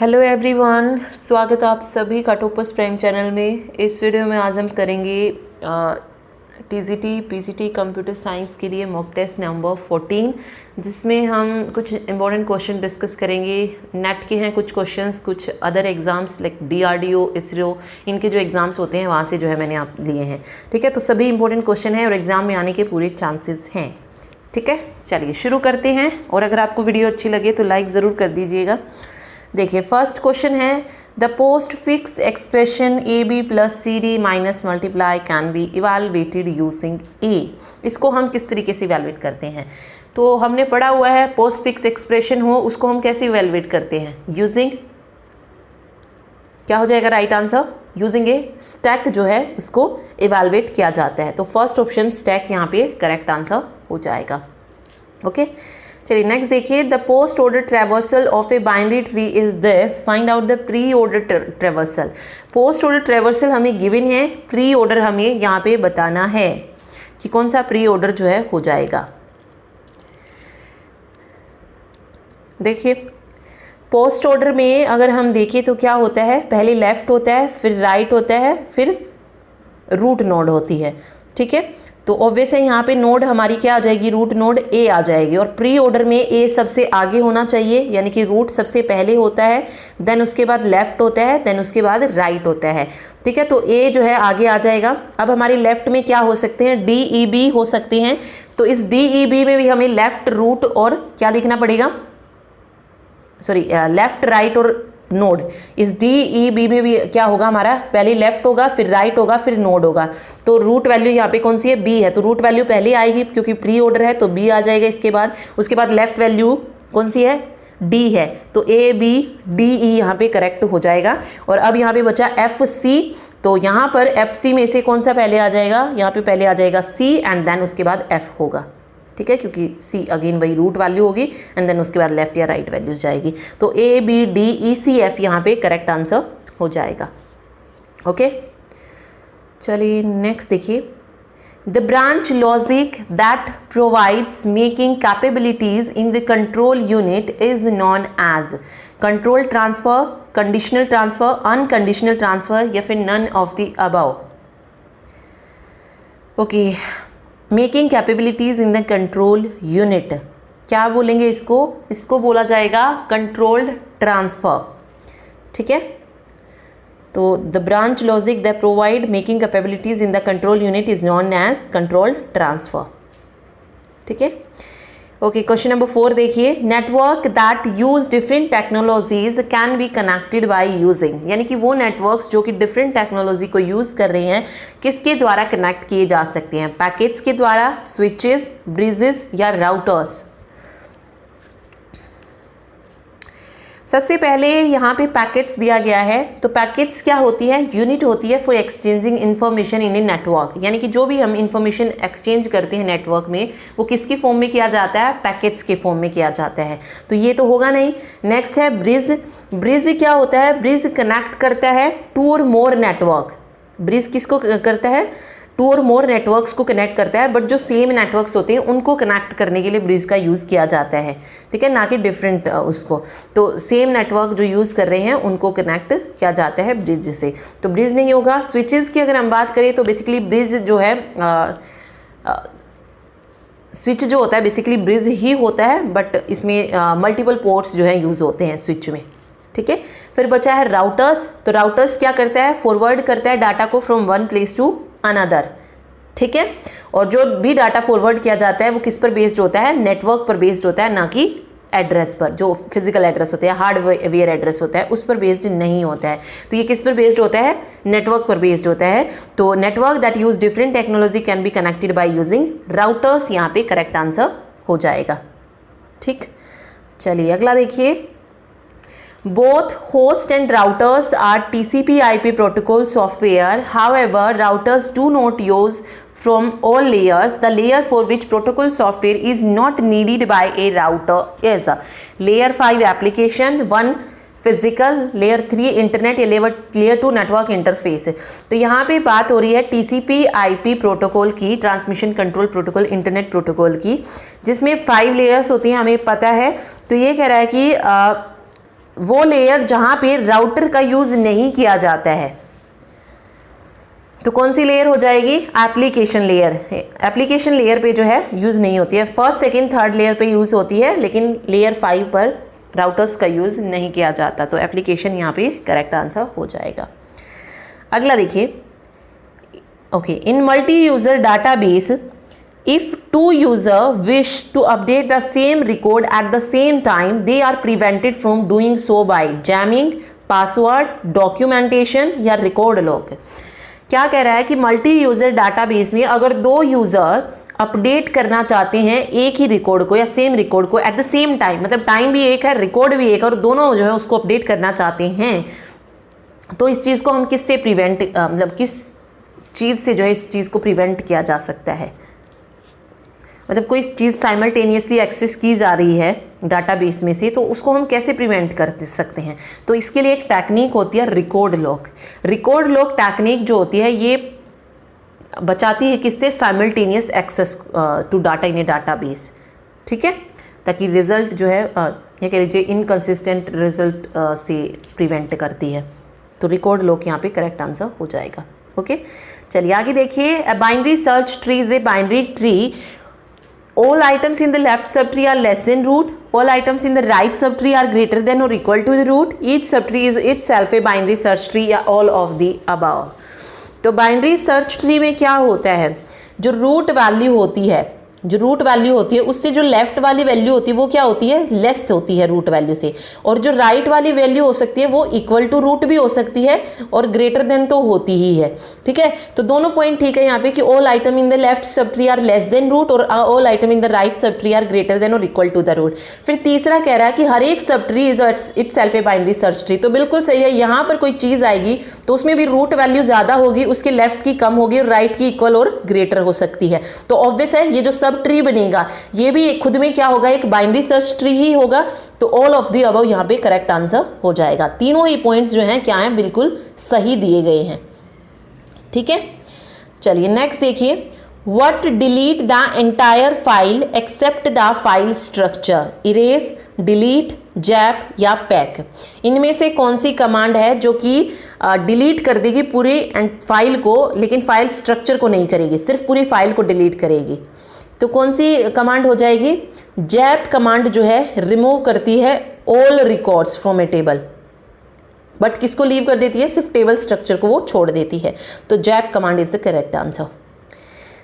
Hello everyone, स्वागत है आप सभी का टोपस प्राइम चैनल में। इस वीडियो में आज हम करेंगे टीजीटी पीजीटी कंप्यूटर साइंस के लिए मॉक टेस्ट नंबर 14, जिसमें हम कुछ इंपॉर्टेंट क्वेश्चन डिस्कस करेंगे। नेट के हैं कुछ क्वेश्चंस, कुछ other exams like DRDO, ISRO, इनके जो एग्ज़ाम्स होते हैं वहाँ से जो है मैंने आप लिए हैं। ठीक है, तो सभी इंपॉर्टेंट क्वेश्चन हैं और एग्ज़ाम में आने के पूरे चांसेस हैं। ठीक है, चलिए शुरू करते हैं। और अगर आपको वीडियो अच्छी लगे तो लाइक ज़रूर कर दीजिएगा। देखिए, फर्स्ट क्वेश्चन है the postfix expression A B plus C D minus multiply can be evaluated using a. इसको हम किस तरीके से इवेलुएट करते हैं? तो हमने पढ़ा हुआ है पोस्ट फिक्स एक्सप्रेशन हो उसको हम कैसे इवेलुएट करते हैं? यूजिंग, क्या हो जाएगा राइट आंसर? यूजिंग ए स्टैक जो है उसको इवेलुएट किया जाता है। तो फर्स्ट ऑप्शन स्टैक यहाँ पे करेक्ट आंसर हो जाएगा। ओके, चलिए नेक्स्ट देखिए, the post order traversal of a binary tree is this, find out the pre order traversal. Post order traversal हमें गिवन है, प्री ऑर्डर हमें यहाँ पे बताना है कि कौन सा प्री ऑर्डर जो है हो जाएगा। देखिए, पोस्ट ऑर्डर में अगर हम देखें तो क्या होता है, पहले लेफ्ट होता है, फिर राइट होता है, फिर रूट नोड होती है। ठीक है, तो ऑब्वियस है यहाँ पे नोड हमारी क्या आ जाएगी, रूट नोड ए आ जाएगी। और प्री ऑर्डर में ए सबसे आगे होना चाहिए, यानी कि रूट सबसे पहले होता है, देन उसके बाद लेफ्ट होता है, देन उसके बाद राइट होता है। ठीक है, तो ए जो है आगे आ जाएगा। अब हमारे लेफ्ट में क्या हो सकते हैं, डी ई बी हो सकते हैं। तो इस डी ई बी में भी हमें लेफ्ट, रूट और क्या लिखना पड़ेगा, सॉरी लेफ्ट, राइट और नोड। इस डी ई बी में भी क्या होगा हमारा, पहले लेफ्ट होगा, फिर राइट होगा, फिर नोड होगा। तो रूट वैल्यू यहाँ पे कौन सी है, बी है, तो रूट वैल्यू पहले आएगी क्योंकि प्री ऑर्डर है, तो बी आ जाएगा इसके बाद। उसके बाद लेफ्ट वैल्यू कौन सी है, डी है, तो ए बी डी ई यहाँ पे करेक्ट हो जाएगा। और अब यहाँ पे बचा एफ सी, तो यहाँ पर एफ सी में से कौन सा पहले आ जाएगा, यहाँ पे पहले आ जाएगा सी एंड देन उसके बाद एफ होगा। ठीक है, क्योंकि सी अगेन वही रूट वैल्यू होगी एंड देन उसके बाद लेफ्ट या राइट वैल्यूज जाएगी। तो A B D E C F यहाँ पे करेक्ट आंसर हो जाएगा। ओके, चलिए नेक्स्ट देखिए, the branch logic that provides making capabilities in the control unit is known as control transfer, conditional transfer, unconditional transfer या फिर none of the above. Okay, making capabilities in the control unit, क्या बोलेंगे इसको? इसको बोला जाएगा controlled transfer. ठीक है, तो the branch logic that provide making capabilities in the control unit is known as controlled transfer. ठीक है, ओके, क्वेश्चन नंबर 4 देखिए, network that use different technologies can be connected by using, यानी कि वो networks जो कि डिफरेंट टेक्नोलॉजी को use कर रहे हैं किसके द्वारा कनेक्ट किए जा सकते हैं? पैकेट्स के द्वारा, स्विचेस, ब्रिजेस या राउटर्स। सबसे पहले यहाँ पे पैकेट्स दिया गया है, तो पैकेट्स क्या होती है, यूनिट होती है for exchanging information in a network, यानी कि जो भी हम इंफॉर्मेशन एक्सचेंज करते हैं नेटवर्क में वो किसकी फॉर्म में किया जाता है, पैकेट्स के फॉर्म में किया जाता है। तो ये तो होगा नहीं। नेक्स्ट है ब्रिज। ब्रिज क्या होता है, ब्रिज कनेक्ट करता है टू और मोर नेटवर्क। ब्रिज किसको करता है, टू और मोर नेटवर्क्स को कनेक्ट करता है, बट जो सेम नेटवर्क्स होते हैं उनको कनेक्ट करने के लिए ब्रिज का यूज़ किया जाता है। ठीक है, ना कि डिफरेंट उसको। तो सेम नेटवर्क जो यूज़ कर रहे हैं उनको कनेक्ट किया जाता है ब्रिज से, तो ब्रिज नहीं होगा। स्विचेस की अगर हम बात करें तो बेसिकली ब्रिज जो है, स्विच जो होता है बेसिकली ब्रिज ही होता है, बट इसमें मल्टीपल पोर्ट्स जो है यूज़ होते हैं स्विच में। ठीक है, फिर बचा है राउटर्स। तो राउटर्स क्या करता है, फॉरवर्ड करता है डाटा को from one place to another. ठीक है, और जो भी डाटा फॉरवर्ड किया जाता है वो किस पर बेस्ड होता है, नेटवर्क पर बेस्ड होता है, ना कि एड्रेस पर। जो फिजिकल एड्रेस होता है, हार्डवेयर एड्रेस होता है, उस पर बेस्ड नहीं होता है। तो ये किस पर बेस्ड होता है, नेटवर्क पर बेस्ड होता है। तो network that use different technology can be connected by using routers, यहाँ पे करेक्ट आंसर हो जाएगा। ठीक, चलिए अगला देखिए, both host and routers are TCP/IP protocol software. However, routers do not use from all layers. The layer for which protocol software is not needed by a router is layer 5 application, 1 physical, layer 3 internet या layer 2 network interface. तो यहाँ पे बात हो रही है TCP/IP protocol की, transmission control protocol, internet protocol की, जिसमें 5 लेयर्स होती हैं, हमें पता है। तो ये कह रहा है कि वो लेयर जहां पे राउटर का यूज नहीं किया जाता है। तो कौन सी लेयर हो जाएगी? Application layer. एप्लीकेशन लेयर पे जो है यूज नहीं होती है, फर्स्ट सेकंड थर्ड लेयर पे यूज होती है, लेकिन लेयर 5 पर राउटर्स का यूज नहीं किया जाता। तो एप्लीकेशन यहाँ पे करेक्ट आंसर हो जाएगा। अगला देखिए, okay, in multi user database if two user wish to update the same record at the same time, they are prevented from doing so by jamming, password, documentation या record log। क्या कह रहा है कि मल्टी यूजर डाटाबेस में अगर दो user update करना चाहते हैं एक ही रिकॉर्ड को या सेम रिकॉर्ड को एट द सेम टाइम, मतलब टाइम भी एक है, रिकॉर्ड भी एक है, और दोनों जो है उसको अपडेट करना चाहते हैं, तो इस चीज़ को हम किससे प्रिवेंट, मतलब किस चीज़ से जो है इस चीज़ को प्रिवेंट किया जा सकता है? मतलब कोई चीज़ साइमल्टेनियसली एक्सेस की जा रही है डाटाबेस में से, तो उसको हम कैसे प्रिवेंट कर सकते हैं? तो इसके लिए एक टेक्निक होती है record lock. Record lock technique जो होती है ये बचाती है किससे? Simultaneous access to data in a database, ठीक है, ताकि रिजल्ट जो है ये कह लीजिए इनकन्सिस्टेंट रिजल्ट से प्रिवेंट करती है। तो रिकॉर्ड लॉक यहाँ पे करेक्ट आंसर हो जाएगा। ओके, चलिए आगे देखिए, binary search tree is a binary tree. All items in the left subtree are less than root. All items in the right subtree are greater than or equal to the root. Each subtree is itself a binary search tree या all of the above। तो binary search tree में क्या होता है? जो root value होती है, जो रूट वैल्यू होती है उससे जो लेफ्ट वाली वैल्यू होती है वो क्या होती है? लेस होती है रूट वैल्यू से, और जो राइट वाली वैल्यू हो सकती है वो इक्वल टू रूट भी हो सकती है और ग्रेटर देन तो होती ही है, ठीक है। तो दोनों पॉइंट ठीक है यहाँ पे कि all item in the left sub tree are less than root और all item in the right sub tree are greater than और इक्वल टू द रूट। फिर तीसरा कह रहा है कि हर एक sub tree is itself a binary search tree. तो बिल्कुल सही है, यहाँ पर कोई चीज़ आएगी तो उसमें भी रूट वैल्यू ज़्यादा होगी, उसके लेफ्ट की कम होगी और राइट की इक्वल और ग्रेटर हो सकती है। तो ऑब्वियस है ये जो सब ट्री बनेगा ये भी खुद में क्या होगा? एक बाइनरी सर्च ट्री ही होगा। तो ऑल ऑफ द अबव यहाँ पे करेक्ट आंसर हो जाएगा। तीनों ही पॉइंट्स जो हैं क्या हैं? बिल्कुल सही दिए गए हैं, ठीक है। चलिए नेक्स्ट देखिए, what delete the entire file except the file structure? Erase, delete, zap या पैक? इनमें से कौन सी कमांड है जो कि डिलीट कर देगी पूरी फाइल को लेकिन फाइल स्ट्रक्चर को नहीं करेगी, सिर्फ पूरी फाइल को डिलीट करेगी? तो कौन सी कमांड हो जाएगी? जैप कमांड जो है रिमूव करती है all records from A table, but किसको लीव कर देती है? सिर्फ टेबल स्ट्रक्चर को वो छोड़ देती है। तो zap command is the correct answer.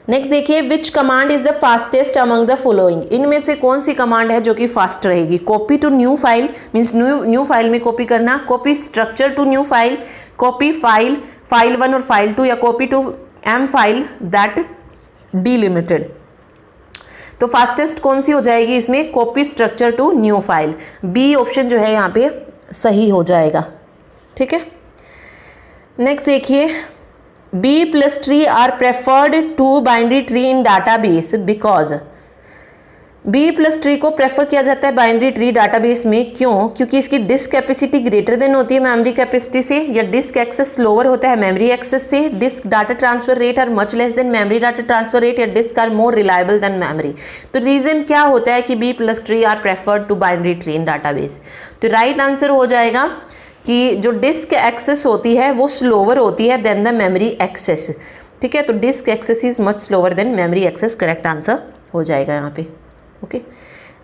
Next देखिए, which command is the fastest among the following? इनमें से कौन सी कमांड है जो कि फास्ट रहेगी? Copy to new file means new file में कॉपी करना, copy structure to new file, copy file 1 और फाइल 2 या copy to M file that delimited. तो फास्टेस्ट कौन सी हो जाएगी इसमें? Copy structure to new file. B option जो है यहाँ पे सही हो जाएगा, ठीक है। नेक्स्ट देखिए, B plus tree are preferred to binary tree in database because. B plus tree को प्रेफर किया जाता है बाइनरी ट्री डाटाबेस में, क्यों? क्योंकि इसकी डिस्क कैपेसिटी ग्रेटर देन होती है मेमोरी कैपेसिटी से, या डिस्क एक्सेस स्लोअर होता है मेमोरी एक्सेस से, disk data transfer rate are much less than memory data transfer rate, या disk are more reliable than memory. तो रीजन क्या होता है कि B plus tree are preferred to binary tree in database? तो right answer हो जाएगा कि जो डिस्क एक्सेस होती है वो स्लोअर होती है देन द मेमोरी एक्सेस, ठीक है। तो disk access is much slower than memory access, correct answer हो जाएगा यहाँ पे। ओके,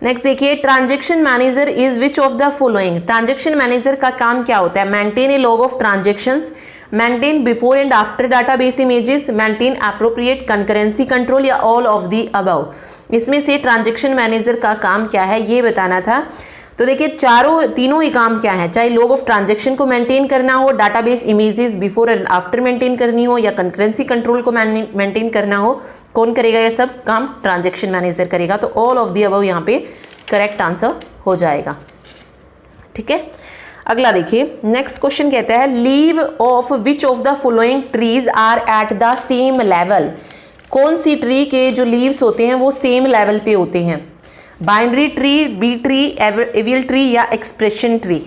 नेक्स्ट देखिए, transaction manager is which of the following? Transaction manager का काम क्या होता है? Maintain a log of transactions, maintain before and after database images, maintain appropriate concurrency control या ऑल ऑफ द अबव? इसमें से ट्रांजेक्शन मैनेजर का काम क्या है ये बताना था। तो देखिए तीनों ही काम क्या है, चाहे लॉग ऑफ ट्रांजेक्शन को मेंटेन करना हो, database images before and after maintain करनी हो, या कंकरेंसी कंट्रोल को मेंटेन करना हो, कौन करेगा ये सब काम? ट्रांजेक्शन मैनेजर करेगा। तो ऑल ऑफ द अबव यहाँ पे करेक्ट आंसर हो जाएगा, ठीक है। अगला देखिए, नेक्स्ट क्वेश्चन कहता है, leave of which of the following trees are at the same level? कौन सी ट्री के जो लीव्स होते हैं वो सेम लेवल पे होते हैं? Binary tree, B tree, AVL tree या एक्सप्रेशन ट्री?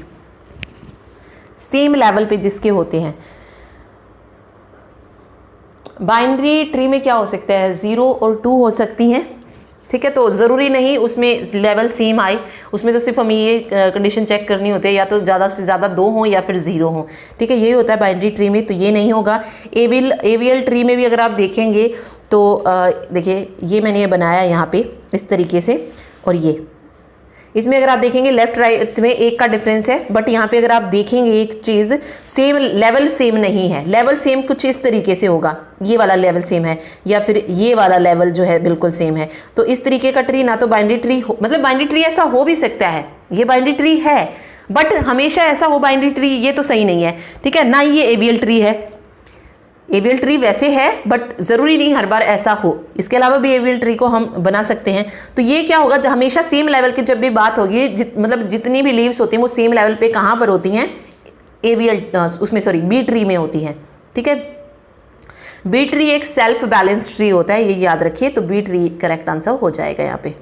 सेम लेवल पे जिसके होते हैं। बाइनरी ट्री में क्या हो सकता है? 0 और 2 हो सकती हैं, ठीक ठीक है। तो ज़रूरी नहीं उसमें लेवल सेम आए, उसमें तो सिर्फ हमें ये कंडीशन चेक करनी होती है या तो ज़्यादा से ज़्यादा 2 हों या फिर 0 हों, ठीक है। यही होता है बाइनरी ट्री में, तो ये नहीं होगा। एवीएल ट्री में भी अगर आप देखेंगे तो देखिए ये मैंने ये बनाया यहाँ पे इस तरीके से, और ये इसमें अगर आप देखेंगे लेफ्ट राइट में 1 का डिफरेंस है, बट यहाँ पे अगर आप देखेंगे एक चीज़ सेम लेवल सेम नहीं है। लेवल सेम कुछ इस तरीके से होगा, ये वाला लेवल सेम है या फिर ये वाला लेवल जो है बिल्कुल सेम है। तो इस तरीके का ट्री ना तो बाइनरी ट्री मतलब बाइनरी ट्री ऐसा हो भी सकता है, ये बाइनरी ट्री है, बट हमेशा ऐसा हो बाइनरी ट्री ये तो सही नहीं है, ठीक है ना। ये एवीएल ट्री है, एवीएल ट्री वैसे है बट ज़रूरी नहीं हर बार ऐसा हो। इसके अलावा भी एवीएल ट्री को हम बना सकते हैं। तो ये क्या होगा, जब हमेशा सेम लेवल की जब भी बात होगी, मतलब जितनी भी लीव्स होती हैं वो सेम लेवल पे कहाँ पर होती हैं, एवीएल उसमें सॉरी बी ट्री में होती हैं, ठीक है। बी ट्री एक सेल्फ बैलेंस ट्री होता है, ये याद रखिए। तो बी ट्री करेक्ट आंसर हो जाएगा यहाँ पे।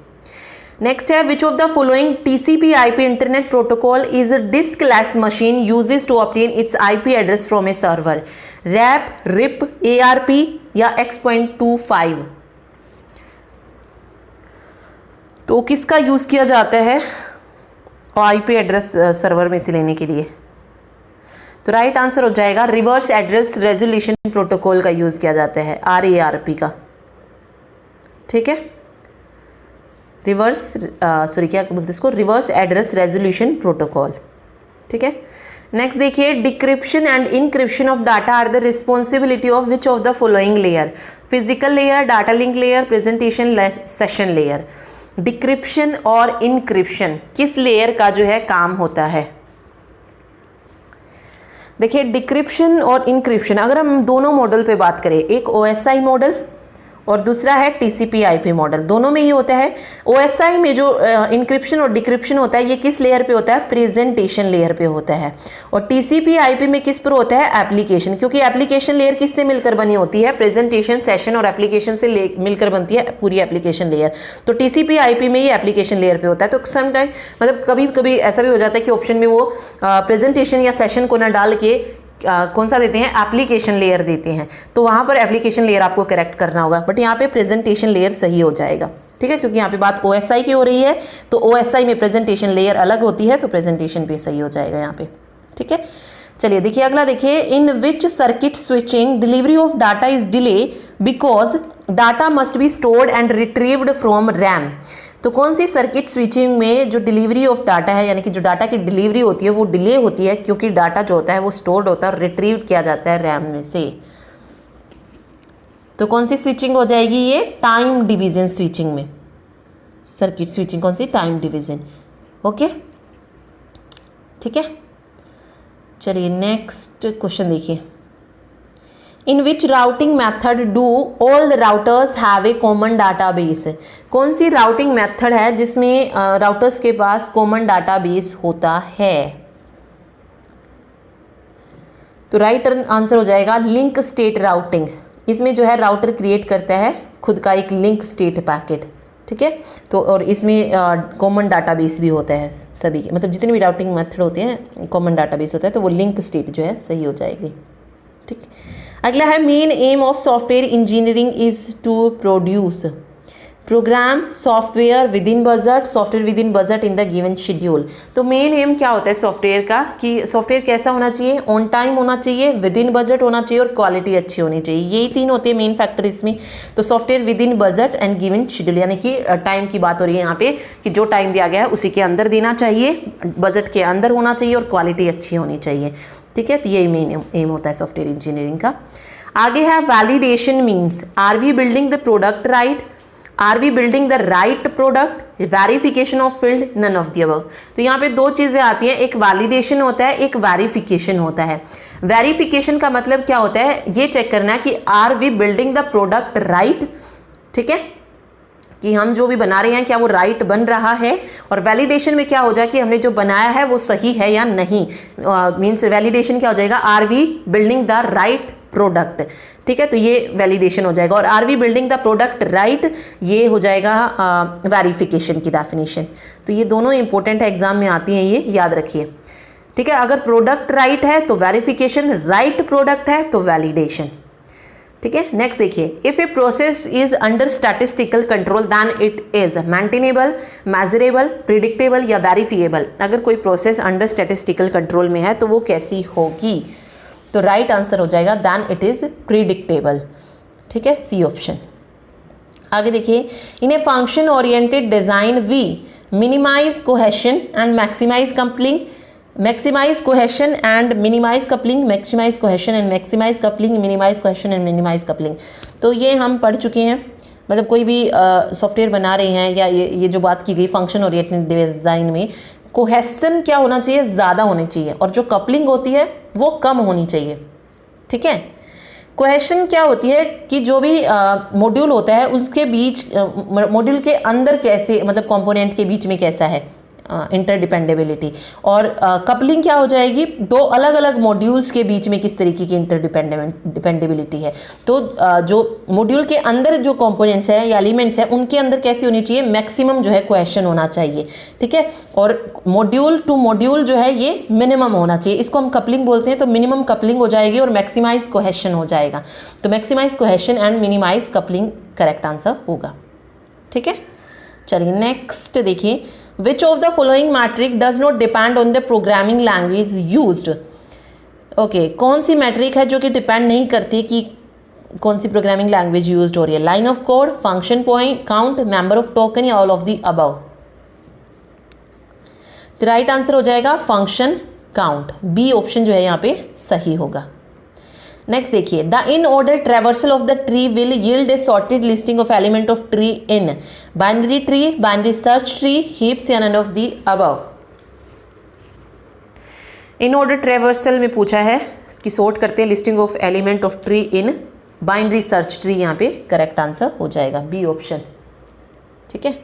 नेक्स्ट है which of the following TCP/IP internet protocol is a diskless machine uses to obtain its IP address from a server, RARP, RIP, ARP या X.25। तो किसका यूज किया जाता है और IP एड्रेस सर्वर में से लेने के लिए? तो राइट आंसर हो जाएगा रिवर्स एड्रेस रेजोल्यूशन प्रोटोकॉल का यूज किया जाता है, RARP का, ठीक है। रिवर्स सॉरी क्या बोलते हैं इसको, रिवर्स एड्रेस रेजोल्यूशन प्रोटोकॉल, ठीक है। नेक्स्ट देखिए decryption and encryption of data are the responsibility of which of the following layer, physical layer, data link layer, presentation session layer. Decryption और इनक्रिप्शन किस layer का जो है काम होता है? देखिए डिक्रिप्शन और इनक्रिप्शन अगर हम दोनों मॉडल पे बात करें, एक OSI मॉडल और दूसरा है TCP/IP मॉडल, दोनों में ये होता है। OSI में जो इनक्रिप्शन और डिक्रिप्शन होता है ये किस लेयर पे होता है, प्रेजेंटेशन लेयर पे होता है। और TCP/IP में किस पर होता है, एप्लीकेशन, क्योंकि एप्लीकेशन लेयर किससे मिलकर बनी होती है, प्रेजेंटेशन, सेशन और एप्लीकेशन से मिलकर बनती है पूरी एप्लीकेशन लेयर। तो TCP/IP में ये एप्लीकेशन लेयर पे होता है। तो समटाइम मतलब कभी कभी ऐसा भी हो जाता है कि ऑप्शन में वो प्रेजेंटेशन या सेशन को ना डाल के कौन सा देते हैं, एप्लीकेशन लेयर देते हैं, तो वहाँ पर एप्लीकेशन लेयर आपको करेक्ट करना होगा, बट यहाँ पे प्रेजेंटेशन लेयर सही हो जाएगा, ठीक है। क्योंकि यहाँ पे बात OSI की हो रही है, तो OSI में प्रेजेंटेशन लेयर अलग होती है, तो प्रेजेंटेशन पे सही हो जाएगा यहाँ पे, ठीक है। चलिए देखिए अगला देखिए, in which circuit switching delivery of data is delay because data must be stored and retrieved from RAM. तो कौन सी सर्किट स्विचिंग में जो डिलीवरी ऑफ डाटा है, यानी कि जो डाटा की डिलीवरी होती है वो डिले होती है, क्योंकि डाटा जो होता है वो स्टोर्ड होता है और रिट्रीव किया जाता है रैम में से। तो कौन सी स्विचिंग हो जाएगी ये, टाइम डिवीजन स्विचिंग में। सर्किट स्विचिंग कौन सी, टाइम डिवीजन, ओके, ठीक है। चलिए नेक्स्ट क्वेश्चन देखिए, in which routing method do all the routers have a common database. कौन सी राउटिंग मेथड है जिसमें राउटर्स के पास कॉमन डाटाबेस होता है? तो राइट आंसर हो जाएगा लिंक स्टेट राउटिंग। इसमें जो है राउटर क्रिएट करता है खुद का एक लिंक स्टेट पैकेट, ठीक है। तो और इसमें कॉमन डाटाबेस भी होता है सभी के, मतलब जितने भी राउटिंग मेथड होते हैं कॉमन डाटाबेस होता है, तो वो लिंक स्टेट जो है सही हो जाएगी, ठीक। अगला है main aim of software engineering is to produce program software within budget, software within budget in the given schedule. तो मेन एम क्या होता है सॉफ्टवेयर का, कि सॉफ्टवेयर कैसा होना चाहिए, ऑन टाइम होना चाहिए, विद इन बजट होना चाहिए और क्वालिटी अच्छी होनी चाहिए। यही 3 होते हैं मेन फैक्टर इसमें। तो software within budget and given schedule, यानी कि टाइम की बात हो रही है यहाँ पे कि जो टाइम दिया गया है उसी के अंदर देना चाहिए, बजट के अंदर होना चाहिए और क्वालिटी अच्छी होनी चाहिए, ठीक है। तो यही मेन एम होता है सॉफ्टवेयर इंजीनियरिंग का। आगे है validation means are we building the product right, are we building the right product, verification of field, none of the above. तो यहाँ पे 2 चीज़ें आती हैं, एक वैलिडेशन होता है, एक वेरिफिकेशन होता है। वेरिफिकेशन का मतलब क्या होता है, ये चेक करना है कि are we building the product right, ठीक है, कि हम जो भी बना रहे हैं क्या वो राइट बन रहा है। और वैलिडेशन में क्या हो जाए कि हमने जो बनाया है वो सही है या नहीं। मीन्स वैलिडेशन क्या हो जाएगा, are we building the right product, ठीक है। तो ये वैलिडेशन हो जाएगा। और are we building the product right, ये हो जाएगा वेरिफिकेशन की डेफिनेशन। तो ये दोनों इंपॉर्टेंट है, एग्जाम में आती हैं, ये याद रखिए, ठीक है। अगर प्रोडक्ट राइट है तो वेरिफिकेशन, राइट प्रोडक्ट है तो वैलिडेशन, ठीक है। नेक्स्ट देखिए, if a process is under statistical control then it is maintainable, measurable, predictable या वेरीफिएबल। अगर कोई प्रोसेस अंडर स्टैटिस्टिकल कंट्रोल में है तो वो कैसी होगी? तो राइट आंसर हो जाएगा देन इट इज प्रिडिक्टेबल। ठीक है, सी ऑप्शन। आगे देखिए, in a function oriented design we minimize cohesion and maximize coupling, maximize cohesion and minimise coupling, maximize cohesion and maximize coupling, minimize cohesion and minimise coupling. तो ये हम पढ़ चुके हैं। मतलब कोई भी सॉफ्टवेयर बना रहे हैं या ये जो बात की गई फंक्शन ओरिएंटेड डिजाइन में, कोहेशन क्या होना चाहिए? ज़्यादा होनी चाहिए, और जो कपलिंग होती है वो कम होनी चाहिए। ठीक है। कोहेशन क्या होती है कि जो भी मॉड्यूल होता है उसके बीच, मॉड्यूल के अंदर कैसे, मतलब कंपोनेंट के बीच में कैसा है इंटरडिपेंडेबिलिटी। और कपलिंग क्या हो जाएगी? दो अलग अलग मॉड्यूल्स के बीच में किस तरीके की इंटरडिपेंडेबिलिटी है। तो जो मॉड्यूल के अंदर जो कंपोनेंट्स हैं या एलिमेंट्स हैं उनके अंदर कैसी होनी चाहिए? मैक्सिमम जो है कोहेशन होना चाहिए। ठीक है। और मॉड्यूल टू मॉड्यूल जो है ये मिनिमम होना चाहिए। इसको हम कपलिंग बोलते हैं। तो मिनिमम कपलिंग हो जाएगी और मैक्सिमाइज कोहेशन हो जाएगा। तो maximise cohesion and minimise coupling correct answer होगा। ठीक है। चलिए नेक्स्ट देखिए, which of the following metric does not depend on the programming language used. Okay, कौन सी मैट्रिक है जो कि डिपेंड नहीं करती कि कौन सी प्रोग्रामिंग लैंग्वेज यूज्ड हो रही है? Line of code, function point count, member of token या ऑल ऑफ द अबव। तो राइट आंसर हो जाएगा फंक्शन काउंट। बी ऑप्शन जो है यहाँ पे सही होगा। नेक्स्ट देखिए, the in order traversal of the tree will yield a sorted listing of element of tree in binary tree, binary search tree, heaps या none of the above. In order traversal में पूछा है, इसकी sort करते हैं listing of element of tree in binary search tree. यहाँ पे correct answer हो जाएगा बी ऑप्शन। ठीक है।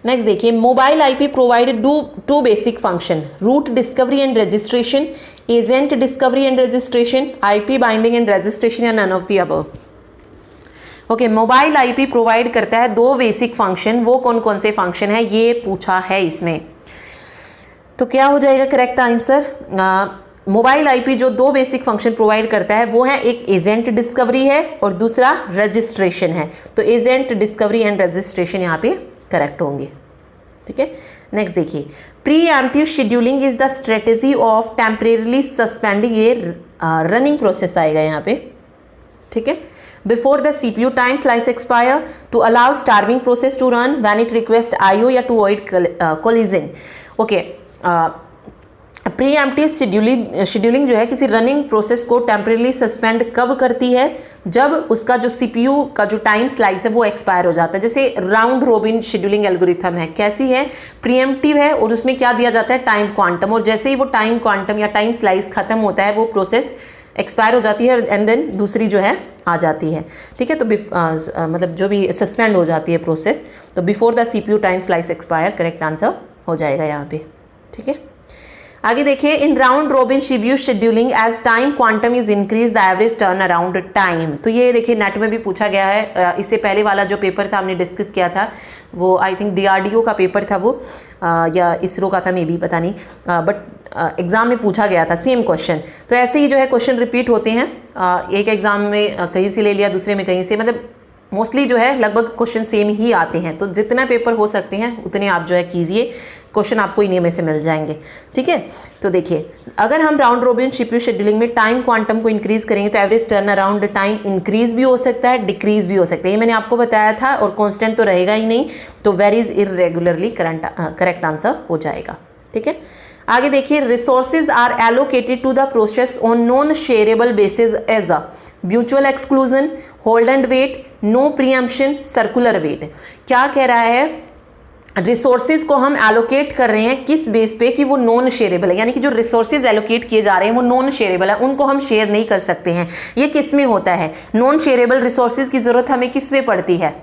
नेक्स्ट देखिए, mobile IP provided to basic function, route discovery and registration, agent discovery and registration, IP binding and registration या none of the above. Okay, mobile IP provide करता है दो basic function. वो कौन कौन से फंक्शन है ये पूछा है इसमें। तो क्या हो जाएगा करेक्ट आंसर? मोबाइल आईपी जो दो बेसिक फंक्शन प्रोवाइड करता है वो है, एक एजेंट डिस्कवरी है और दूसरा रजिस्ट्रेशन है। तो एजेंट डिस्कवरी एंड रजिस्ट्रेशन यहाँ पे करेक्ट होंगे। ठीक है। नेक्स्ट देखिए, preemptive scheduling is the strategy of temporarily suspending a running process आएगा यहाँ पे। ठीक है। Before the CPU time slice expire to allow starving process to run when it request IO या to avoid collision. Okay, preemptive scheduling जो है किसी running process को टेम्परेली सस्पेंड कब करती है? जब उसका जो सीपीयू का जो टाइम स्लाइस है वो एक्सपायर हो जाता है। जैसे राउंड रोबिन शेड्यूलिंग एल्गोरिथम है, कैसी है? प्रीएम्प्टिव है और उसमें क्या दिया जाता है? Time quantum. और जैसे ही वो टाइम क्वांटम या टाइम स्लाइस खत्म होता है वो प्रोसेस एक्सपायर हो जाती है एंड देन दूसरी जो है आ जाती है। ठीक है। तो मतलब जो भी सस्पेंड हो जाती है प्रोसेस, तो before the CPU time slice expire correct answer हो जाएगा यहाँ पे। ठीक है। आगे देखिए, in round robin CPU scheduling as time quantum is increase the average turn around time. तो ये देखिए नेट में भी पूछा गया है। इससे पहले वाला जो पेपर था हमने डिस्कस किया था वो आई थिंक डीआरडीओ का पेपर था वो, या इसरो का था मे बी, पता नहीं, बट एग्जाम में पूछा गया था सेम क्वेश्चन। तो ऐसे ही जो है क्वेश्चन रिपीट होते हैं। एक एग्जाम में कहीं से ले लिया, दूसरे में कहीं से, मतलब मोस्टली जो है लगभग क्वेश्चन सेम ही आते हैं। तो जितना पेपर हो सकते हैं उतने आप जो है कीजिए, क्वेश्चन आपको इन्हीं में से मिल जाएंगे। ठीक है। तो देखिए, अगर हम राउंड रोबिन सीपीयू शेड्यूलिंग में टाइम क्वांटम को इंक्रीज करेंगे तो average turn around time increase भी हो सकता है, डिक्रीज भी हो सकता है। ये मैंने आपको बताया था। और कांस्टेंट तो रहेगा ही नहीं, तो वेरीज इरेगुलरली करेक्ट आंसर हो जाएगा। ठीक है। आगे देखिए, resources are allocated to the process on non shareable basis as a mutual exclusion, hold and wait, no preemption, circular wait. क्या कह रहा है? रिसोर्सेज को हम एलोकेट कर रहे हैं किस बेस पे कि वो नॉन शेयरेबल है, यानी कि जो रिसोर्सेज एलोकेट किए जा रहे हैं वो नॉन शेयरेबल है, उनको हम शेयर नहीं कर सकते हैं। ये किस में होता है? नॉन शेयरेबल रिसोर्सेज की जरूरत हमें किस में पड़ती है?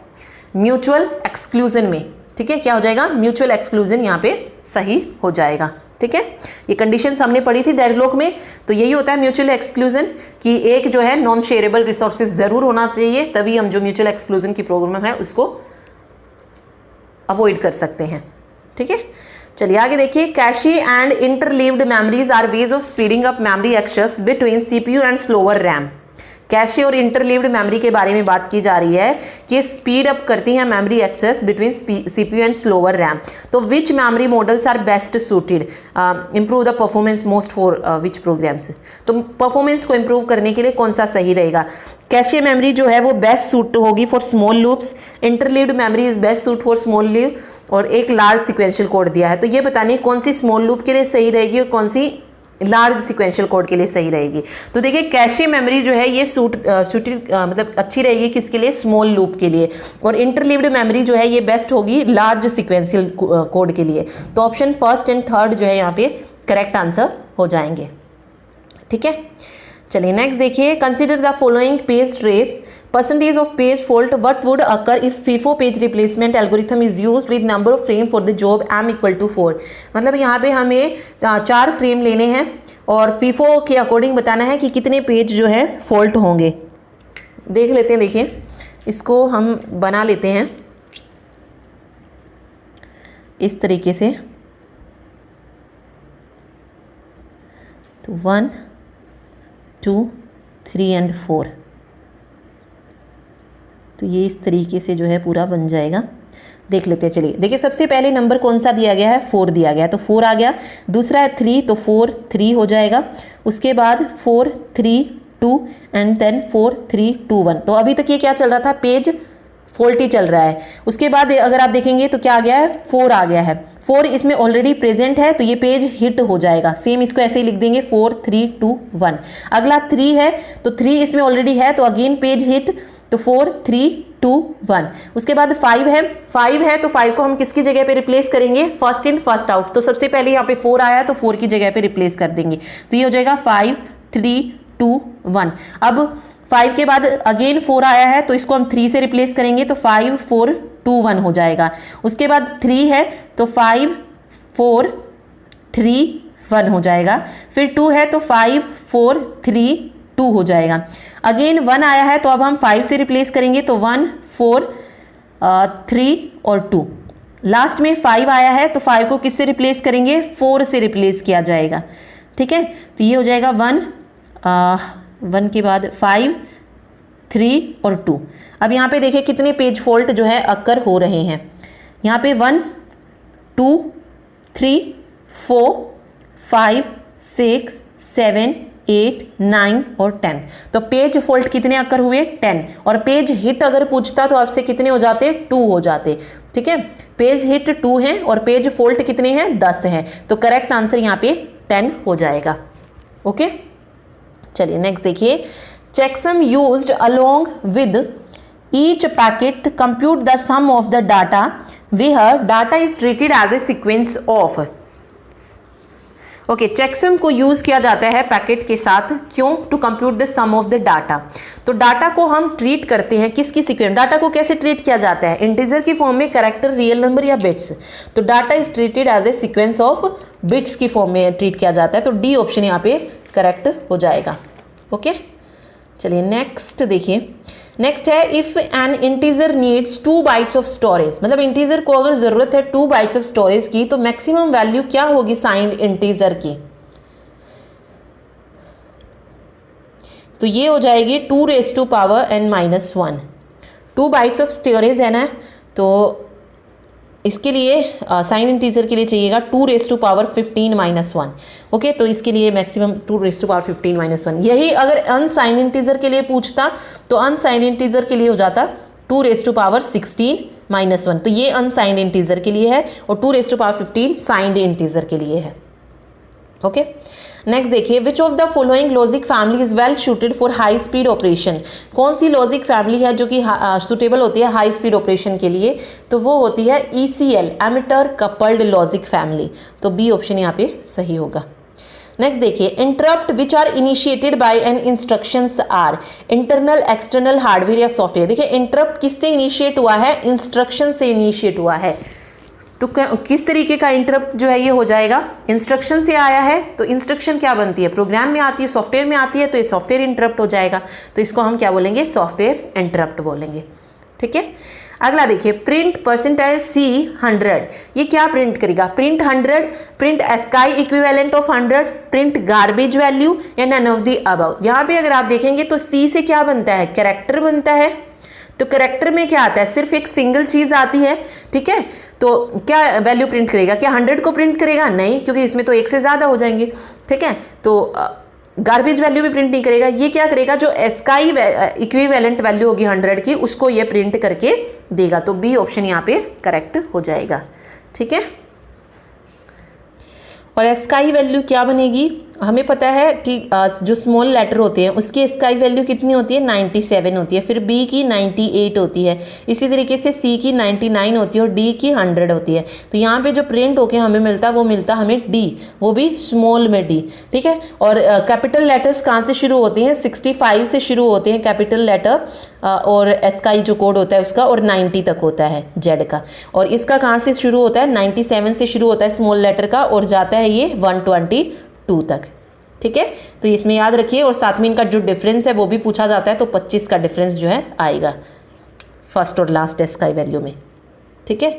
म्यूचुअल एक्सक्लूजन में। ठीक है। क्या हो जाएगा? म्यूचुअल एक्सक्लूजन यहाँ पे सही हो जाएगा। ठीक है। ये कंडीशंस हमने पढ़ी थी डेडलॉक में। तो यही होता है म्यूचुअल एक्सक्लूजन कि एक जो है नॉन शेयरेबल रिसोर्सेज जरूर होना चाहिए, तभी हम जो म्यूचुअल एक्सक्लूजन की प्रॉब्लम है उसको अवॉइड कर सकते हैं। ठीक है। चलिए आगे देखिए, cache and interleaved memories are ways of speeding up memory access between CPU and slower RAM. Cache और इंटरलीव्ड मेमोरी के बारे में बात की जा रही है कि स्पीड अप करती है memory access between CPU and slower RAM. तो which memory models are best suited improve the performance most for which programs. तो परफॉर्मेंस को इंप्रूव करने के लिए कौन सा सही रहेगा। कैशे मेमोरी जो है वो बेस्ट सूट होगी for small loops, interleaved memory is best suit for small loop, और एक लार्ज सिक्वेंशियल कोड दिया है। तो ये बताने कौन सी स्मॉल लूप के लिए सही रहेगी और कौन सी लार्ज सिक्वेंशियल कोड के लिए सही रहेगी। तो देखिए कैशे मेमोरी जो है ये सूटेड मतलब अच्छी रहेगी किसके लिए, स्मॉल लूप के लिए, और इंटरलीव्ड मेमोरी जो है ये बेस्ट होगी लार्ज सिक्वेंशियल कोड के लिए। तो ऑप्शन फर्स्ट एंड थर्ड जो है यहाँ पे करेक्ट आंसर हो जाएंगे। ठीक है, चलिए नेक्स्ट देखिए, consider the following page trace percentage of page fault what would occur if FIFO page replacement algorithm is used with number of frame for the job m equal to 4। मतलब यहाँ पे हमें 4 फ्रेम लेने हैं और FIFO के according बताना है कि कितने पेज जो है फॉल्ट होंगे। देख लेते हैं, देखिए इसको हम बना लेते हैं इस तरीके से। तो 1 2 3 एंड 4, तो ये इस तरीके से जो है पूरा बन जाएगा। देख लेते हैं, चलिए देखिए सबसे पहले नंबर कौन सा दिया गया है, 4 दिया गया है, तो 4 आ गया। दूसरा है 3, तो 4 3 हो जाएगा। उसके बाद 4 3 2 एंड देन 4 3 2 1। तो अभी तक ये क्या चल रहा था, पेज फॉल्टी चल रहा है। उसके बाद अगर आप देखेंगे तो क्या आ गया है, 4 आ गया है। 4 इसमें ऑलरेडी प्रेजेंट है तो ये पेज हिट हो जाएगा। सेम इसको ऐसे ही लिख देंगे 4 3 2 1। अगला 3 है तो 3 इसमें ऑलरेडी है तो अगेन पेज हिट, तो 4 3 2 1। उसके बाद 5 है, 5 है तो 5 को हम किसकी जगह पे रिप्लेस करेंगे, फर्स्ट इन फर्स्ट आउट। तो सबसे पहले यहाँ पे 4 आया तो 4 की जगह पे रिप्लेस कर देंगे, तो ये हो जाएगा 5 3 2 1। अब 5 के बाद अगेन 4 आया है तो इसको हम 3 से रिप्लेस करेंगे तो 5 4 2 1 हो जाएगा। उसके बाद 3 है तो 5 4 3 1 हो जाएगा। फिर 2 है तो 5 4 3 2 हो जाएगा। अगेन 1 आया है तो अब हम 5 से रिप्लेस करेंगे तो 1 4 3 और 2। लास्ट में 5 आया है तो 5 को किससे रिप्लेस करेंगे, 4 से रिप्लेस किया जाएगा। ठीक है, तो ये हो जाएगा 1 के बाद 5 3 और 2। अब यहाँ पे देखिए कितने पेज फॉल्ट जो है अक्कर हो रहे हैं। यहाँ पे 1 2 3 4 5 6 7 8 9 और 10। तो पेज फॉल्ट कितने अक्कर हुए, 10। और पेज हिट अगर पूछता तो आपसे कितने हो जाते, 2 हो जाते। ठीक है, पेज हिट 2 हैं और पेज फॉल्ट कितने हैं, 10 हैं। तो करेक्ट आंसर यहाँ पे 10 हो जाएगा। ओके, चलिए नेक्स्ट देखिए, checksum used along with each packet compute the sum of the data where data is treated as a sequence of. Okay, checksum को यूज किया जाता है पैकेट के साथ, क्यों, to compute the sum of the data. तो data को हम ट्रीट करते हैं किसकी सीक्वेंस, डाटा को कैसे ट्रीट किया जाता है, इंटीजर की फॉर्म में, कैरेक्टर, रियल नंबर या बिट्स। तो data is treated as a sequence of bits की फॉर्म में ट्रीट किया जाता है। तो डी ऑप्शन यहाँ पे करेक्ट हो जाएगा। ओके, चलिए नेक्स्ट देखिए, नेक्स्ट है if N integer needs 2 bytes of storage. मतलब इंटीजर को अगर जरूरत है 2 बाइट्स ऑफ स्टोरेज की तो मैक्सिमम वैल्यू क्या होगी साइंड इंटीजर की, तो ये हो जाएगी 2 raised to power n-1। 2 bytes of storage है ना, तो इसके लिए साइन इंटीजर के लिए चाहिएगा 2 raised to power 15-1। ओके, तो इसके लिए मैक्सिमम 2 raised to power 15-1। यही अगर अनसाइन इंटीजर के लिए पूछता तो अनसाइन इंटीजर के लिए हो जाता 2 raised to power 16-1। तो ये अनसाइंड इंटीजर के लिए है और 2 raised to power 15 signed integer के लिए है। ओके, नेक्स्ट देखिए, which of the following logic family is well suited for high speed operation. कौन सी लॉजिक फैमिली है जो कि सुटेबल होती है हाई स्पीड ऑपरेशन के लिए, तो वो होती है ECL, emitter coupled logic family. तो बी ऑप्शन यहाँ पे सही होगा। नेक्स्ट देखिए, interrupt which are initiated by an instructions are internal, external, hardware या सॉफ्टवेयर। देखिए इंटरप्ट किससे इनिशिएट हुआ है, इंस्ट्रक्शन से इनिशिएट हुआ है। तो किस तरीके का इंटरप्ट जो है ये हो जाएगा, इंस्ट्रक्शन से आया है तो इंस्ट्रक्शन क्या बनती है, प्रोग्राम में आती है, सॉफ्टवेयर में आती है, तो ये सॉफ्टवेयर इंटरप्ट हो जाएगा। तो इसको हम क्या बोलेंगे, सॉफ्टवेयर इंटरप्ट बोलेंगे। ठीक है, अगला देखिए, प्रिंट परसेंटाइल C100, ये क्या प्रिंट करेगा? Print 100, print ASCII equivalent of 100, print garbage value या नन ऑफ द अबव। यहाँ पे अगर आप देखेंगे तो C से क्या बनता है? कैरेक्टर बनता है। तो कैरेक्टर में क्या आता है? सिर्फ एक सिंगल चीज आती है, ठीक है। तो क्या वैल्यू प्रिंट करेगा? क्या 100 को प्रिंट करेगा? नहीं, क्योंकि इसमें तो एक से ज्यादा हो जाएंगे, ठीक है। तो गार्बेज वैल्यू भी प्रिंट नहीं करेगा। ये क्या करेगा? जो एस्काई इक्विवेलेंट वैल्यू होगी 100 की, उसको ये प्रिंट करके देगा। तो बी ऑप्शन यहाँ पे करेक्ट हो जाएगा, ठीक है। और एस्काई वैल्यू क्या बनेगी? हमें पता है कि जो स्मॉल लेटर होते हैं उसकी एस्काई वैल्यू कितनी होती है? 97 होती है। फिर बी की 98 होती है। इसी तरीके से सी की 99 होती है और डी की 100 होती है। तो यहाँ पे जो प्रिंट होके हमें मिलता है वो मिलता हमें डी, वो भी स्मॉल में डी, ठीक है। और कैपिटल लेटर्स कहाँ से शुरू होती हैं? 65 से शुरू होते हैं कैपिटल लेटर, और एस्काई जो कोड होता है उसका, और 90 तक होता है जेड का। और इसका कहाँ से शुरू होता है? 97 से शुरू होता है स्मॉल लेटर का, और जाता है ये 122 तक, ठीक है। तो इसमें याद रखिए। और साथ में इनका जो डिफरेंस है वो भी पूछा जाता है, तो 25 का डिफरेंस जो है आएगा फर्स्ट और लास्ट एस्काई वैल्यू में, ठीक है।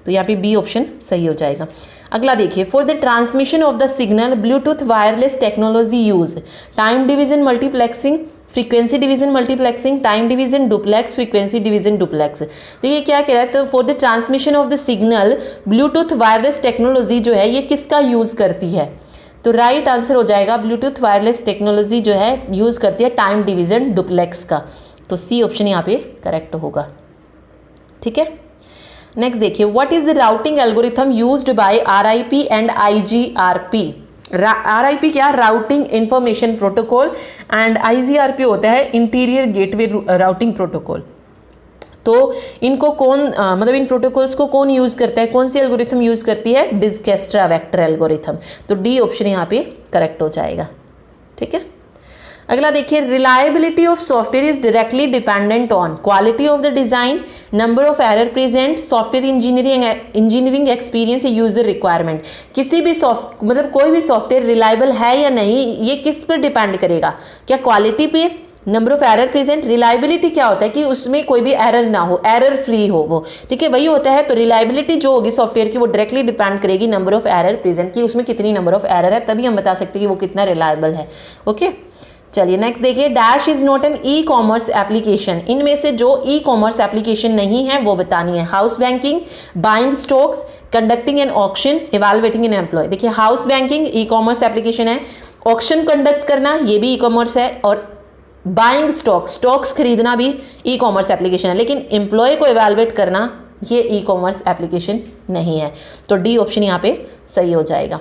तो यहाँ पे बी ऑप्शन सही हो जाएगा। अगला देखिए, for the transmission of the signal Bluetooth wireless technology use time division multiplexing, frequency division multiplexing, time division duplex, frequency division duplex. तो ये क्या कह रहा है? तो for the transmission of the signal Bluetooth wireless technology जो है ये किसका यूज करती है? तो राइट आंसर हो जाएगा ब्लूटूथ वायरलेस टेक्नोलॉजी जो है यूज करती है टाइम डिवीजन डुप्लेक्स का। तो सी ऑप्शन यहाँ पे करेक्ट होगा, ठीक है। नेक्स्ट देखिए, what is the routing algorithm used by RIP and IGRP? RIP क्या? Routing information protocol, and IGRP होता है इंटीरियर गेटवे राउटिंग प्रोटोकॉल। तो इनको कौन मतलब इन प्रोटोकॉल्स को कौन यूज करता है? कौन सी एल्गोरिथम यूज करती है? डिजक्स्ट्रा वेक्टर एल्गोरिथम। तो डी ऑप्शन यहाँ पे करेक्ट हो जाएगा, ठीक है। अगला देखिए, reliability of software is directly dependent on quality of the design, number of error present, software engineering experience, user requirement. किसी भी मतलब कोई भी सॉफ्टवेयर रिलायबल है या नहीं, ये किस पर डिपेंड करेगा? क्या क्वालिटी पे, number of error present? Reliability क्या होता है? कि उसमें कोई भी एरर ना हो, एरर फ्री हो वो, ठीक है, वही होता है। तो रिलायबिलिटी जो होगी सॉफ्टवेयर की वो डायरेक्टली डिपेंड करेगी नंबर ऑफ एरर प्रेजेंट की, उसमें कितनी नंबर ऑफ एरर है, तभी हम बता सकते हैं कि वो कितना रिलायबल है, ओके। चलिए नेक्स्ट देखिए, dash is not an e commerce application. इनमें से जो ई कॉमर्स एप्लीकेशन नहीं है वो बतानी है। House banking, buying stocks, conducting an auction, evaluating an employ. देखिए house banking e commerce application है, ऑक्शन कंडक्ट करना ये भी ई कॉमर्स है, और बाइंग स्टॉक्स खरीदना भी ई कॉमर्स एप्लीकेशन है, लेकिन एम्प्लॉय को इवैल्यूएट करना ये ई कॉमर्स एप्लीकेशन नहीं है। तो डी ऑप्शन यहाँ पे सही हो जाएगा,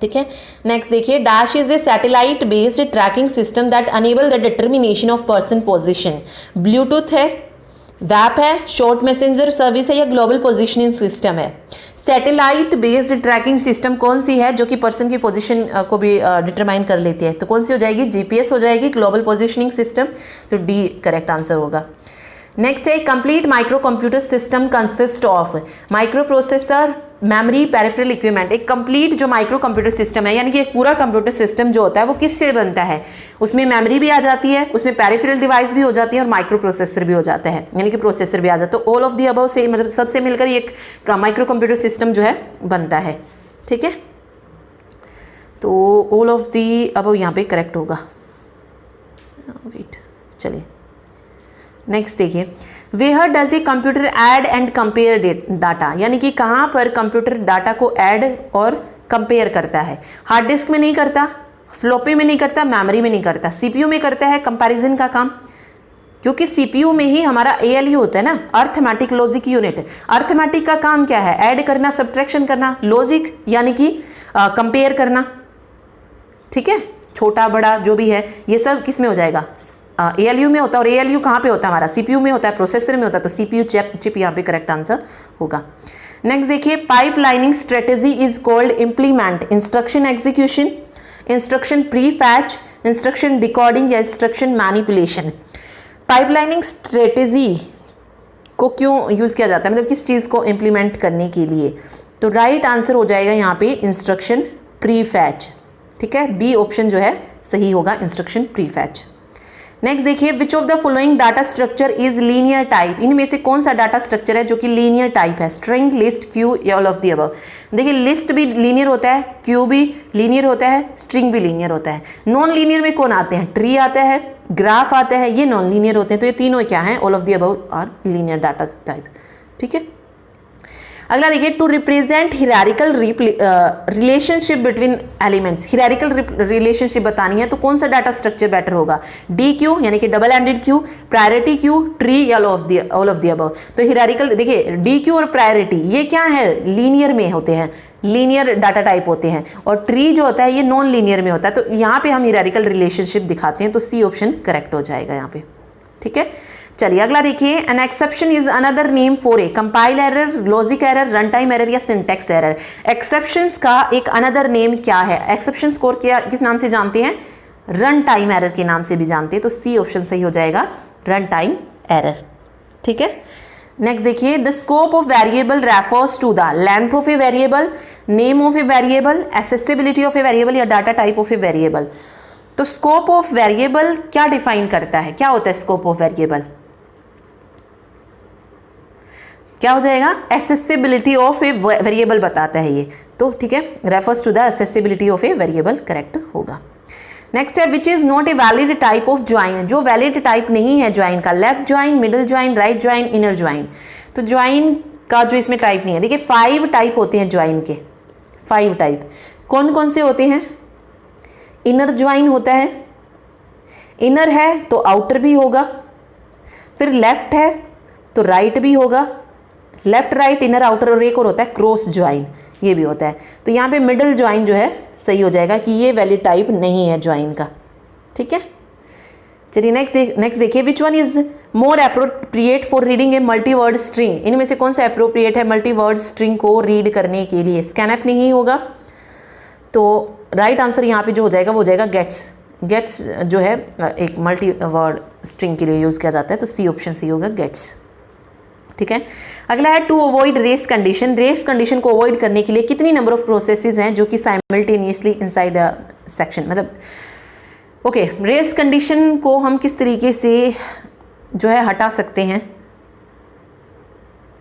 ठीक है। नेक्स्ट देखिए, dash is a satellite based tracking system that enable the determination of person position. Bluetooth है, वैप है, शॉर्ट मैसेंजर सर्विस है, या ग्लोबल पोजीशनिंग सिस्टम है? सैटेलाइट बेस्ड ट्रैकिंग सिस्टम कौन सी है जो कि पर्सन की पोजीशन को भी डिटरमाइन कर लेती है? तो कौन सी हो जाएगी? GPS हो जाएगी, ग्लोबल पोजीशनिंग सिस्टम। तो डी करेक्ट आंसर होगा। नेक्स्ट है, complete micro computer system consist of micro processor, memory, peripheral equipment. एक कंप्लीट जो माइक्रो कंप्यूटर सिस्टम है, यानी कि एक पूरा कंप्यूटर सिस्टम जो होता है वो किससे बनता है? उसमें मेमोरी भी आ जाती है, उसमें पेरिफेरल डिवाइस भी हो जाती है, और माइक्रो प्रोसेसर भी हो जाता है, यानी कि प्रोसेसर भी आ जाता है। तो ऑल ऑफ दी अबव से, मतलब सबसे मिलकर एक माइक्रो कंप्यूटर सिस्टम जो है बनता है, ठीक है। तो ऑल ऑफ दी अबव यहाँ पे करेक्ट होगा। वेट, चलिए नेक्स्ट देखिए, where does a computer add and compare data? यानी कि कहाँ पर कंप्यूटर डाटा को ऐड और कंपेयर करता है? हार्ड डिस्क में नहीं करता, फ्लॉपी में नहीं करता, मेमोरी में नहीं करता, CPU में करता है कंपैरिजन का काम, क्योंकि CPU में ही हमारा ALU होता है ना, अर्थमेटिक लॉजिक यूनिट। अर्थमेटिक का काम क्या है? ऐड करना, सब्ट्रैक्शन करना, लॉजिक यानी कि कंपेयर करना, ठीक है, छोटा बड़ा जो भी है ये सब किस में हो जाएगा? ALU में होता है। और ALU कहाँ पे होता है? हमारा CPU में होता है, प्रोसेसर में होता है। तो CPU चिप यहाँ पे करेक्ट आंसर होगा। नेक्स्ट देखिए, pipelining strategy is called implement, instruction execution, instruction pre fetch, instruction decoding, या इंस्ट्रक्शन मैनिपुलेशन। पाइपलाइनिंग स्ट्रेटेजी को क्यों यूज किया जाता है, मतलब किस चीज को इम्प्लीमेंट करने के लिए? तो राइट आंसर हो जाएगा यहाँ पे इंस्ट्रक्शन प्री फैच, ठीक है। बी ऑप्शन जो है सही होगा, इंस्ट्रक्शन प्री फैच। नेक्स्ट देखिए, which of the following data structure is linear type, इनमें से कौन सा डाटा स्ट्रक्चर है जो कि लीनियर टाइप है? स्ट्रिंग, लिस्ट, क्यू या ऑल ऑफ द अबव। देखिए लिस्ट भी लीनियर होता है, क्यू भी लीनियर होता है, स्ट्रिंग भी लीनियर होता है। नॉन लीनियर में कौन आते हैं? ट्री आता है, ग्राफ आता है, ये नॉन लीनियर होते हैं। तो ये तीनों क्या हैं? All of the above are linear data type. ठीक है, अगला देखिए, to represent hierarchical relationship between elements, hierarchical relationship बतानी है तो कौन सा डाटा स्ट्रक्चर बेटर होगा? डी क्यू यानी कि double ended queue, priority queue, tree या ऑल ऑफ द अबव। तो हिरारिकल देखिए डी क्यू और प्रायोरिटी ये क्या है? लीनियर में होते हैं, लीनियर डाटा टाइप होते हैं, और ट्री जो होता है ये नॉन लीनियर में होता है। तो यहाँ पे हम हिरारिकल रिलेशनशिप दिखाते हैं, तो सी ऑप्शन करेक्ट हो जाएगा यहाँ पे। ठीक है, चलिए अगला देखिए, an exception is another name for a compile error, logic error, run time error या सिंटेक्स एरर। एक्सेप्शंस का एक अनदर नेम क्या है? एक्सेप्शन स्कोर क्या किस नाम से जानते हैं? रन टाइम एरर के नाम से भी जानते हैं। तो सी ऑप्शन सही हो जाएगा, रन टाइम एरर। ठीक है, नेक्स्ट देखिए, the scope of variable refers to the length of a variable, name of a variable, accessibility of a variable या data type of a variable. तो स्कोप ऑफ वेरिएबल क्या define करता है? क्या होता है स्कोप ऑफ वेरिएबल? क्या हो जाएगा? एक्सेसिबिलिटी ऑफ ए वेरिएबल बताता है ये। तो ठीक है, refers to the accessibility of a variable correct होगा। नेक्स्ट है, which is not a valid type of join, जो वैलिड टाइप नहीं है ज्वाइन का? Left join, middle join, right join, inner join. तो ज्वाइन का जो इसमें टाइप नहीं है, देखिए 5 टाइप होते हैं ज्वाइन के, 5 टाइप कौन कौन से होते हैं? इनर ज्वाइन होता है, इनर है तो आउटर भी होगा, फिर लेफ्ट है तो राइट भी होगा, लेफ्ट राइट इनर आउटर, और एक और होता है क्रॉस ज्वाइन, ये भी होता है। तो यहाँ पे मिडिल ज्वाइन जो है सही हो जाएगा कि ये वैलिड टाइप नहीं है ज्वाइन का। ठीक है, चलिए नेक्स्ट देखिए, which one is more appropriate for reading a multi word string, इनमें से कौन सा अप्रोप्रिएट है मल्टी वर्ड स्ट्रिंग को रीड करने के लिए? स्कैनएफ नहीं होगा, तो राइट आंसर यहाँ पे जो हो जाएगा वो हो जाएगा गेट्स। गेट्स जो है एक मल्टी वर्ड स्ट्रिंग के लिए यूज़ किया जाता है, तो सी ऑप्शन सी होगा गेट्स। ठीक है, अगला है, to avoid race condition, race condition को अवॉइड करने के लिए कितनी नंबर ऑफ प्रोसेसेस हैं जो कि साइमल्टेनियसली इनसाइड अ सेक्शन, मतलब ओके रेस कंडीशन को हम किस तरीके से जो है हटा सकते हैं?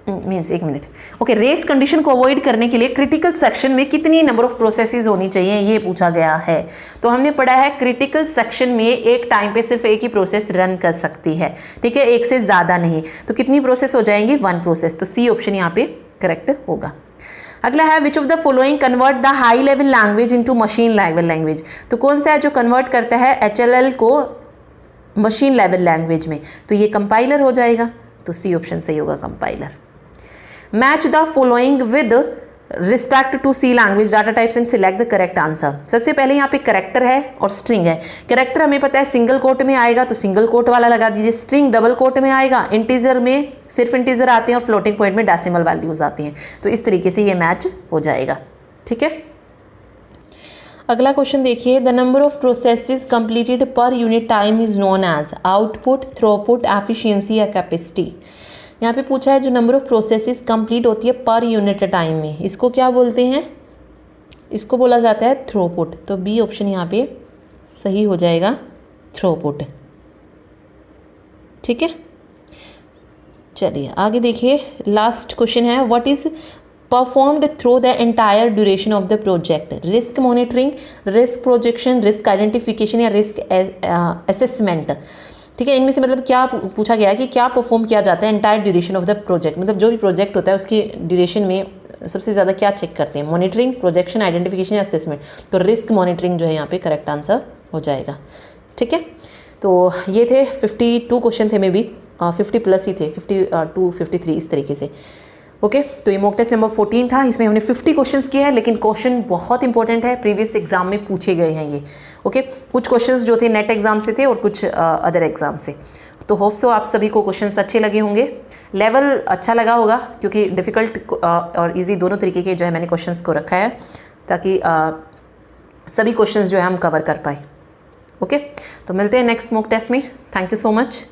मीन्स एक मिनट, ओके रेस कंडीशन को अवॉइड करने के लिए क्रिटिकल सेक्शन में कितनी नंबर ऑफ प्रोसेसेस होनी चाहिए ये पूछा गया है। तो हमने पढ़ा है क्रिटिकल सेक्शन में एक टाइम पे सिर्फ एक ही प्रोसेस रन कर सकती है। ठीक है, एक से ज़्यादा नहीं। तो कितनी प्रोसेस हो जाएंगी? 1 प्रोसेस। तो सी ऑप्शन यहाँ पे करेक्ट होगा। अगला है, which of the following convert the high level language into machine level language. तो कौन सा है जो कन्वर्ट करता है HLL को मशीन लेवल लैंग्वेज में? तो ये कंपाइलर हो जाएगा, तो सी ऑप्शन सही होगा compiler. Match the following with respect to C language data types and select the correct answer. सबसे पहले यहाँ पे करेक्टर है और स्ट्रिंग है। करेक्टर हमें पता है सिंगल कोट में आएगा, तो सिंगल कोट वाला लगा दीजिए। स्ट्रिंग डबल कोट में आएगा, इंटीजर में सिर्फ इंटीजर आते हैं और फ्लोटिंग पॉइंट में डेसिमल वैल्यूज आती हैं। तो इस तरीके से ये मैच हो जाएगा। ठीक है, अगला क्वेश्चन देखिए, the number of processes completed per unit time is known as output, throughput, efficiency या कैपेसिटी। यहाँ पे पूछा है जो नंबर ऑफ प्रोसेसेस कंप्लीट होती है पर यूनिट टाइम में, इसको क्या बोलते हैं? इसको बोला जाता है थ्रूपुट। तो बी ऑप्शन यहाँ पे सही हो जाएगा, थ्रूपुट। ठीक है, चलिए आगे देखिए, लास्ट क्वेश्चन है, what is performed through the entire duration of the project? Risk monitoring, risk projection, risk identification या रिस्क असेसमेंट। ठीक है, इनमें से मतलब क्या पूछा गया है कि क्या परफॉर्म किया जाता है entire duration of the project, मतलब जो भी प्रोजेक्ट होता है उसकी ड्यूरेशन में सबसे ज़्यादा क्या चेक करते हैं? मॉनिटरिंग, प्रोजेक्शन, आइडेंटिफिकेशन या असेसमेंट। तो रिस्क मॉनिटरिंग जो है यहाँ पे करेक्ट आंसर हो जाएगा। ठीक है, तो ये थे 52 क्वेश्चन थे, मे बी 50 प्लस ही थे, 52 53 इस तरीके से। ओके, तो ये मॉक टेस्ट नंबर 14 था, इसमें हमने 50 क्वेश्चंस किए हैं, लेकिन क्वेश्चन बहुत इंपॉर्टेंट है, प्रीवियस एग्जाम में पूछे गए हैं ये। ओके, कुछ क्वेश्चंस जो थे नेट एग्जाम से थे और कुछ अदर एग्जाम से। तो होप सो आप सभी को क्वेश्चंस अच्छे लगे होंगे, लेवल अच्छा लगा होगा, क्योंकि डिफ़िकल्ट और इजी दोनों तरीके के जो है मैंने क्वेश्चंस को रखा है, ताकि सभी क्वेश्चंस जो है हम कवर कर पाए। ओके, तो मिलते हैं नेक्स्ट मॉक टेस्ट में। Thank you so much.